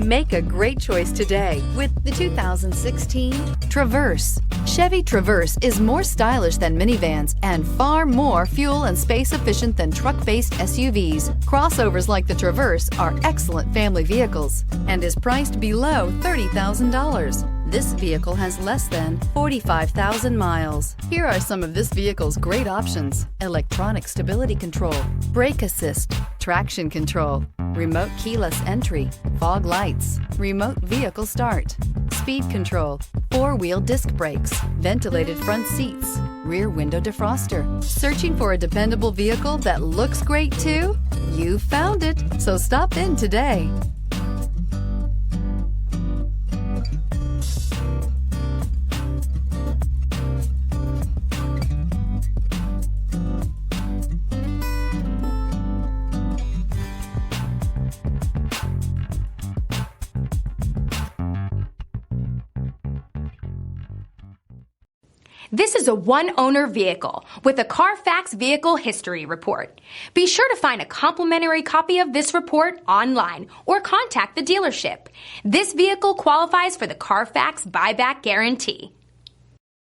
Make a great choice today with the 2016 Traverse. Chevy Traverse is more stylish than minivans and far more fuel and space efficient than truck-based SUVs. Crossovers like the Traverse are excellent family vehicles and is priced below $30,000. This vehicle has less than 45,000 miles. Here are some of this vehicle's great options: electronic stability control, brake assist, traction control, remote keyless entry, fog lights, remote vehicle start, speed control, four-wheel disc brakes, ventilated front seats, rear window defroster. Searching for a dependable vehicle that looks great too? You found it, so stop in today. This is a one-owner vehicle with a Carfax Vehicle History Report. Be sure to find a complimentary copy of this report online or contact the dealership. This vehicle qualifies for the Carfax Buyback Guarantee.